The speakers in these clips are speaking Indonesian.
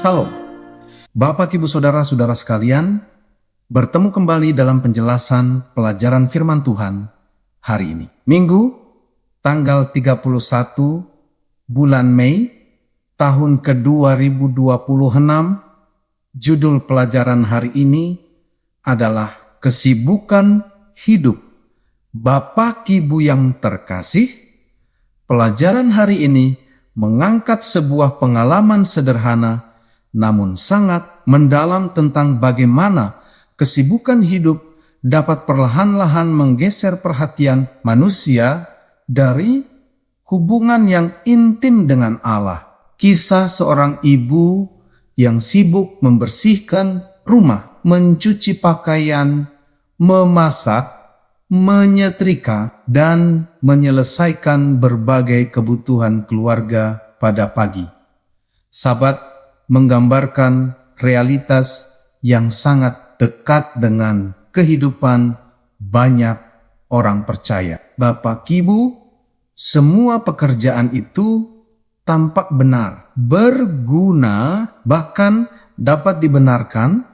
Salam, Bapak Ibu Saudara-saudara sekalian, bertemu kembali dalam penjelasan pelajaran firman Tuhan hari ini. Minggu, tanggal 31 bulan Mei, tahun ke-2026, judul pelajaran hari ini adalah Kesibukan Hidup. Bapak Ibu yang terkasih, pelajaran hari ini mengangkat sebuah pengalaman sederhana namun sangat mendalam tentang bagaimana kesibukan hidup dapat perlahan-lahan menggeser perhatian manusia dari hubungan yang intim dengan Allah. Kisah seorang ibu yang sibuk membersihkan rumah, mencuci pakaian, memasak, menyetrika, dan menyelesaikan berbagai kebutuhan keluarga pada pagi. Sahabat, menggambarkan realitas yang sangat dekat dengan kehidupan banyak orang percaya. Bapak Ibu, semua pekerjaan itu tampak benar, berguna, bahkan dapat dibenarkan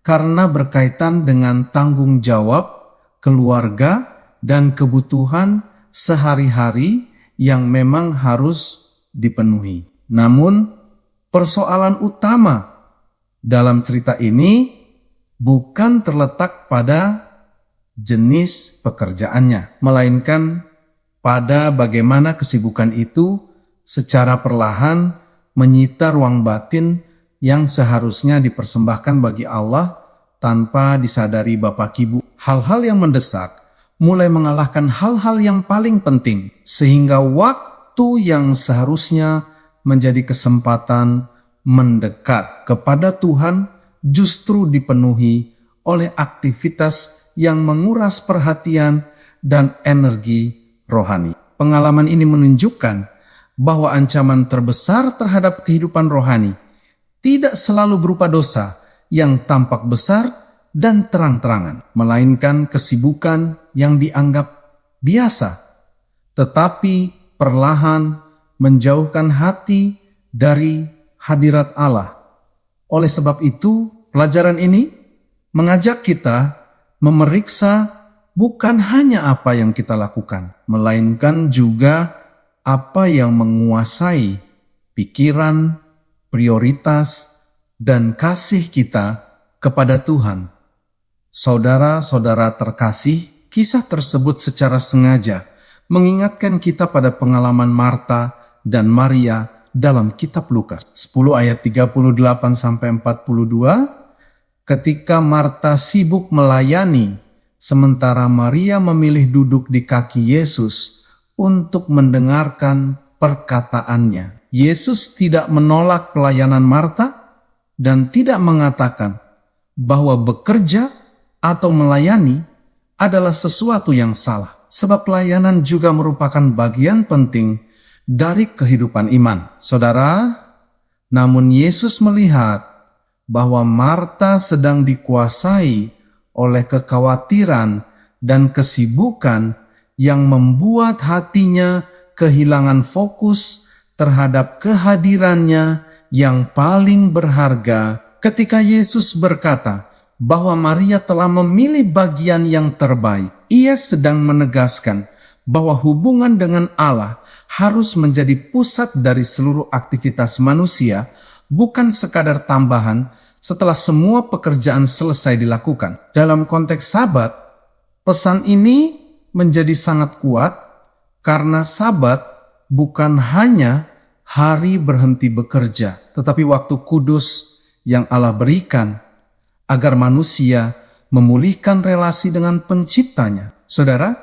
karena berkaitan dengan tanggung jawab keluarga dan kebutuhan sehari-hari yang memang harus dipenuhi. Namun, persoalan utama dalam cerita ini bukan terletak pada jenis pekerjaannya, melainkan pada bagaimana kesibukan itu secara perlahan menyita ruang batin yang seharusnya dipersembahkan bagi Allah tanpa disadari Bapak Ibu. Hal-hal yang mendesak mulai mengalahkan hal-hal yang paling penting, sehingga waktu yang seharusnya menjadi kesempatan mendekat kepada Tuhan justru dipenuhi oleh aktivitas yang menguras perhatian dan energi rohani. Pengalaman ini menunjukkan bahwa ancaman terbesar terhadap kehidupan rohani tidak selalu berupa dosa yang tampak besar dan terang-terangan, melainkan kesibukan yang dianggap biasa, tetapi perlahan menjauhkan hati dari hadirat Allah. Oleh sebab itu, pelajaran ini mengajak kita memeriksa bukan hanya apa yang kita lakukan, melainkan juga apa yang menguasai pikiran, prioritas, dan kasih kita kepada Tuhan. Saudara-saudara terkasih, kisah tersebut secara sengaja mengingatkan kita pada pengalaman Marta dan Maria dalam kitab Lukas 10 ayat 38-42, ketika Marta sibuk melayani, sementara Maria memilih duduk di kaki Yesus untuk mendengarkan perkataannya. Yesus tidak menolak pelayanan Marta dan tidak mengatakan bahwa bekerja atau melayani adalah sesuatu yang salah, sebab pelayanan juga merupakan bagian penting dari kehidupan iman. Saudara, namun Yesus melihat bahwa Marta sedang dikuasai oleh kekhawatiran dan kesibukan yang membuat hatinya kehilangan fokus terhadap kehadirannya yang paling berharga. Ketika Yesus berkata bahwa Maria telah memilih bagian yang terbaik, Ia sedang menegaskan bahwa hubungan dengan Allah harus menjadi pusat dari seluruh aktivitas manusia, bukan sekadar tambahan setelah semua pekerjaan selesai dilakukan. Dalam konteks Sabat, pesan ini menjadi sangat kuat karena Sabat bukan hanya hari berhenti bekerja, tetapi waktu kudus yang Allah berikan agar manusia memulihkan relasi dengan penciptanya. Saudara,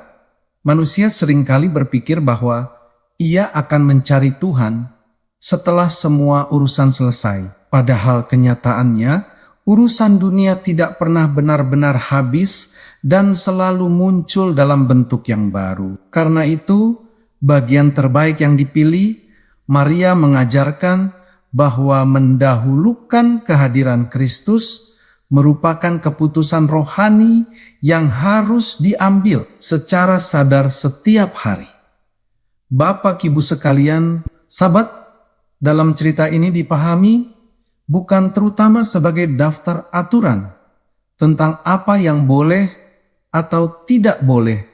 manusia seringkali berpikir bahwa ia akan mencari Tuhan setelah semua urusan selesai. Padahal kenyataannya, urusan dunia tidak pernah benar-benar habis dan selalu muncul dalam bentuk yang baru. Karena itu, bagian terbaik yang dipilih, Maria mengajarkan bahwa mendahulukan kehadiran Kristus merupakan keputusan rohani yang harus diambil secara sadar setiap hari. Bapak Ibu sekalian, sahabat, dalam cerita ini dipahami bukan terutama sebagai daftar aturan tentang apa yang boleh atau tidak boleh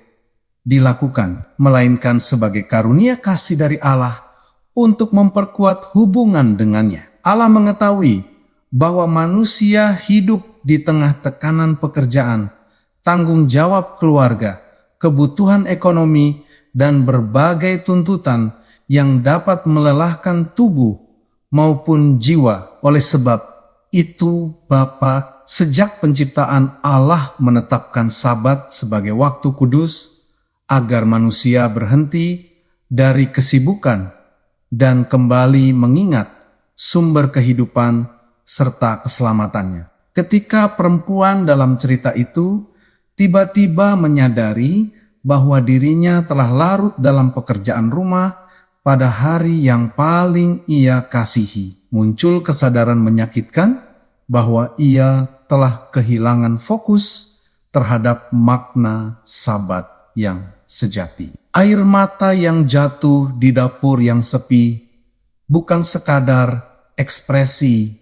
dilakukan, melainkan sebagai karunia kasih dari Allah untuk memperkuat hubungan dengannya. Allah mengetahui bahwa manusia hidup di tengah tekanan pekerjaan, tanggung jawab keluarga, kebutuhan ekonomi, dan berbagai tuntutan yang dapat melelahkan tubuh maupun jiwa. Oleh sebab itu, Bapa, sejak penciptaan Allah menetapkan Sabat sebagai waktu kudus agar manusia berhenti dari kesibukan dan kembali mengingat sumber kehidupan serta keselamatannya. Ketika perempuan dalam cerita itu tiba-tiba menyadari bahwa dirinya telah larut dalam pekerjaan rumah pada hari yang paling ia kasihi, muncul kesadaran menyakitkan bahwa ia telah kehilangan fokus terhadap makna Sabat yang sejati. Air mata yang jatuh di dapur yang sepi bukan sekadar ekspresi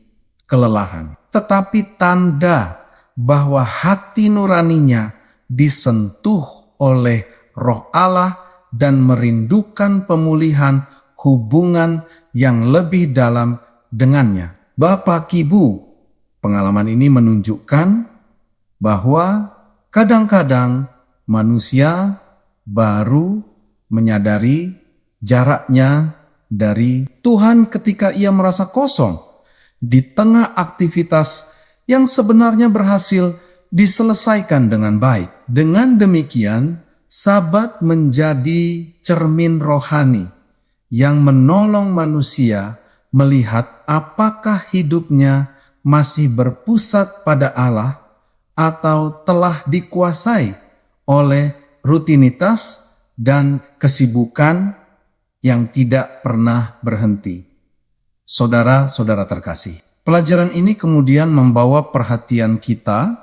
kelelahan, tetapi tanda bahwa hati nuraninya disentuh oleh Roh Allah dan merindukan pemulihan hubungan yang lebih dalam dengannya. Bapak Ibu, pengalaman ini menunjukkan bahwa kadang-kadang manusia baru menyadari jaraknya dari Tuhan ketika ia merasa kosong di tengah aktivitas yang sebenarnya berhasil diselesaikan dengan baik. Dengan demikian, Sabat menjadi cermin rohani yang menolong manusia melihat apakah hidupnya masih berpusat pada Allah atau telah dikuasai oleh rutinitas dan kesibukan yang tidak pernah berhenti. Saudara-saudara terkasih, pelajaran ini kemudian membawa perhatian kita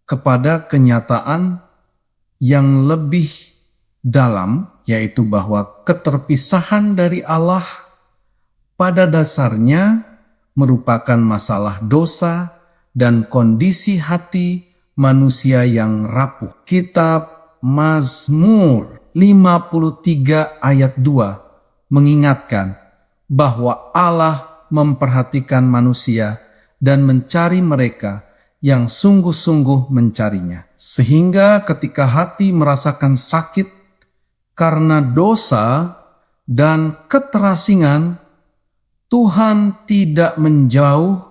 kepada kenyataan yang lebih dalam, yaitu bahwa keterpisahan dari Allah pada dasarnya merupakan masalah dosa dan kondisi hati manusia yang rapuh. Kitab Mazmur 53 ayat 2 mengingatkan bahwa Allah memperhatikan manusia dan mencari mereka yang sungguh-sungguh mencarinya. Sehingga ketika hati merasakan sakit karena dosa dan keterasingan, Tuhan tidak menjauh,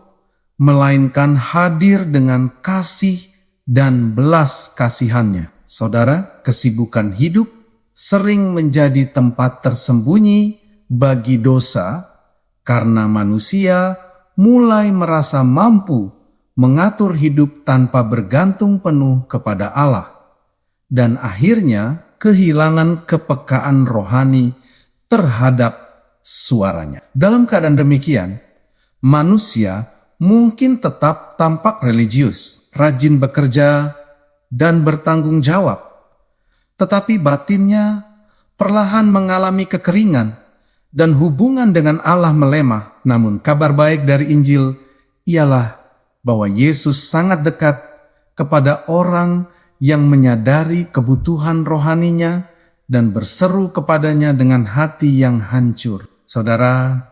melainkan hadir dengan kasih dan belas kasihannya. Saudara, kesibukan hidup sering menjadi tempat tersembunyi bagi dosa karena manusia mulai merasa mampu mengatur hidup tanpa bergantung penuh kepada Allah, dan akhirnya kehilangan kepekaan rohani terhadap suaranya. Dalam keadaan demikian, manusia mungkin tetap tampak religius, rajin bekerja, dan bertanggung jawab, tetapi batinnya perlahan mengalami kekeringan dan hubungan dengan Allah melemah. Namun kabar baik dari Injil ialah bahwa Yesus sangat dekat kepada orang yang menyadari kebutuhan rohaninya dan berseru kepadanya dengan hati yang hancur. Saudara,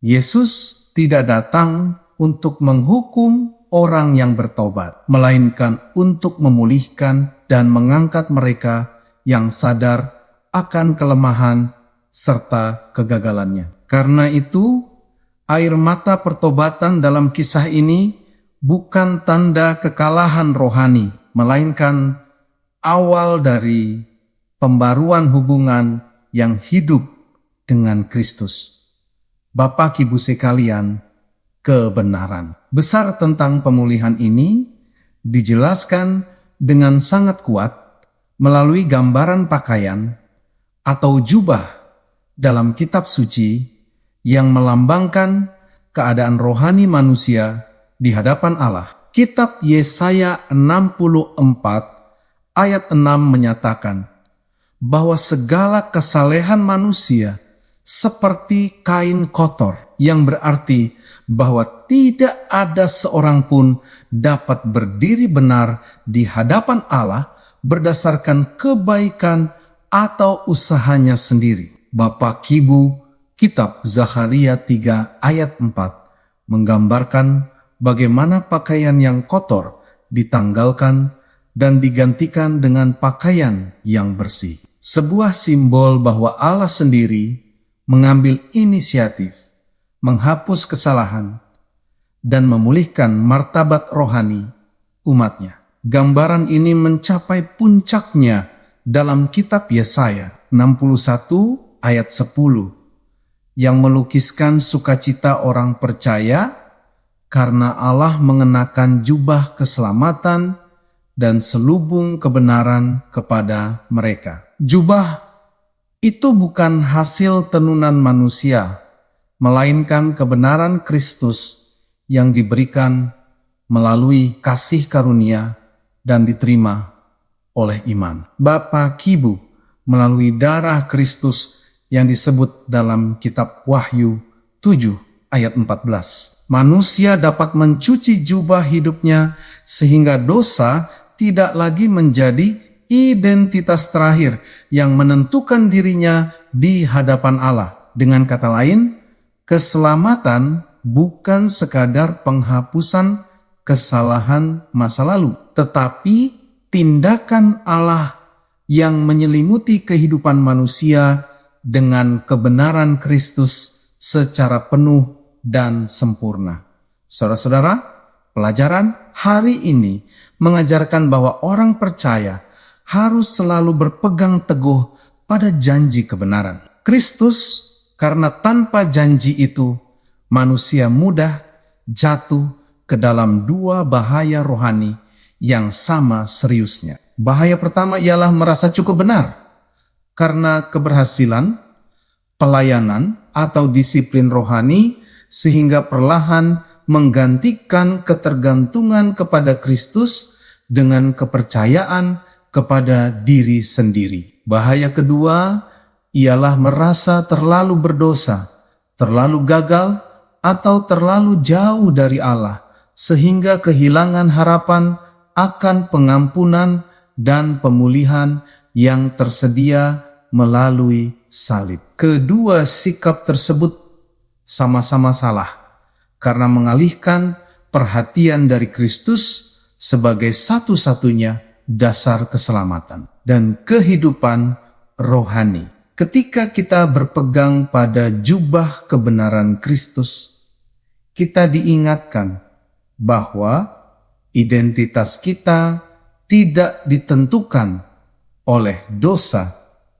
Yesus tidak datang untuk menghukum orang yang bertobat, melainkan untuk memulihkan dan mengangkat mereka yang sadar akan kelemahan serta kegagalannya. Karena itu, air mata pertobatan dalam kisah ini bukan tanda kekalahan rohani, melainkan awal dari pembaruan hubungan yang hidup dengan Kristus. Bapak Ibu sekalian, kebenaran besar tentang pemulihan ini dijelaskan dengan sangat kuat melalui gambaran pakaian atau jubah dalam kitab suci yang melambangkan keadaan rohani manusia di hadapan Allah. Kitab Yesaya 64 ayat 6 menyatakan bahwa segala kesalehan manusia seperti kain kotor yang berarti bahwa tidak ada seorang pun dapat berdiri benar di hadapan Allah berdasarkan kebaikan atau usahanya sendiri. Bapak Ibu, kitab Zakharia 3 ayat 4 menggambarkan bagaimana pakaian yang kotor ditanggalkan dan digantikan dengan pakaian yang bersih. Sebuah simbol bahwa Allah sendiri mengambil inisiatif, menghapus kesalahan, dan memulihkan martabat rohani umatnya. Gambaran ini mencapai puncaknya dalam kitab Yesaya 61 ayat 10 yang melukiskan sukacita orang percaya karena Allah mengenakan jubah keselamatan dan selubung kebenaran kepada mereka. Jubah itu bukan hasil tenunan manusia, melainkan kebenaran Kristus yang diberikan melalui kasih karunia dan diterima oleh iman. Bapak Ibu, melalui darah Kristus yang disebut dalam kitab Wahyu 7 ayat 14. Manusia dapat mencuci jubah hidupnya sehingga dosa tidak lagi menjadi identitas terakhir yang menentukan dirinya di hadapan Allah. Dengan kata lain, keselamatan bukan sekadar penghapusan kesalahan masa lalu, tetapi tindakan Allah yang menyelimuti kehidupan manusia dengan kebenaran Kristus secara penuh dan sempurna. Saudara-saudara, pelajaran hari ini mengajarkan bahwa orang percaya harus selalu berpegang teguh pada janji kebenaran Kristus, karena tanpa janji itu manusia mudah jatuh ke dalam dua bahaya rohani yang sama seriusnya. Bahaya pertama ialah merasa cukup benar karena keberhasilan, pelayanan, atau disiplin rohani, sehingga perlahan menggantikan ketergantungan kepada Kristus dengan kepercayaan kepada diri sendiri. Bahaya kedua ialah merasa terlalu berdosa, terlalu gagal, atau terlalu jauh dari Allah, sehingga kehilangan harapan akan pengampunan dan pemulihan yang tersedia melalui salib. Kedua sikap tersebut sama-sama salah karena mengalihkan perhatian dari Kristus sebagai satu-satunya dasar keselamatan dan kehidupan rohani. Ketika kita berpegang pada jubah kebenaran Kristus, kita diingatkan bahwa identitas kita tidak ditentukan oleh dosa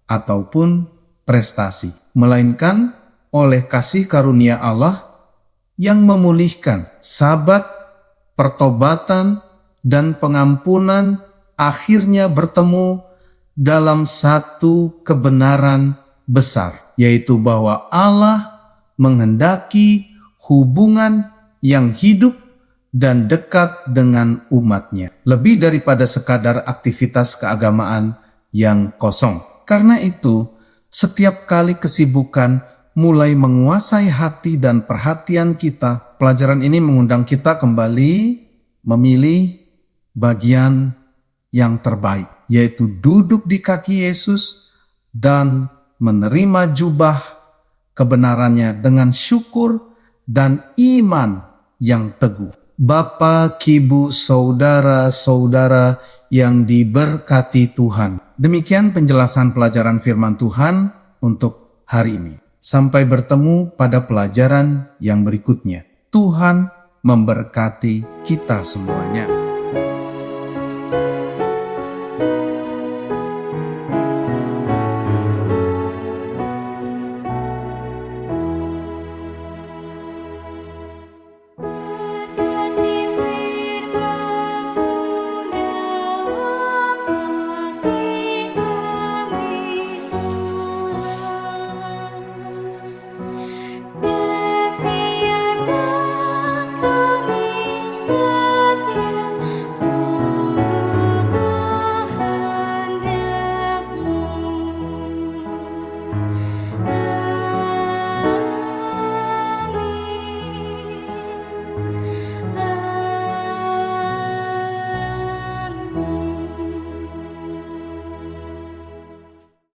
ataupun prestasi, melainkan oleh kasih karunia Allah yang memulihkan. Sabat, pertobatan, dan pengampunan akhirnya bertemu dalam satu kebenaran besar, yaitu bahwa Allah menghendaki hubungan yang hidup dan dekat dengan umatnya, lebih daripada sekadar aktivitas keagamaan yang kosong. Karena itu, setiap kali kesibukan mulai menguasai hati dan perhatian kita, pelajaran ini mengundang kita kembali memilih bagian yang terbaik, yaitu duduk di kaki Yesus dan menerima jubah kebenarannya dengan syukur dan iman yang teguh. Bapak, Ibu, saudara-saudara yang diberkati Tuhan. Demikian penjelasan pelajaran firman Tuhan untuk hari ini. Sampai bertemu pada pelajaran yang berikutnya. Tuhan memberkati kita semuanya.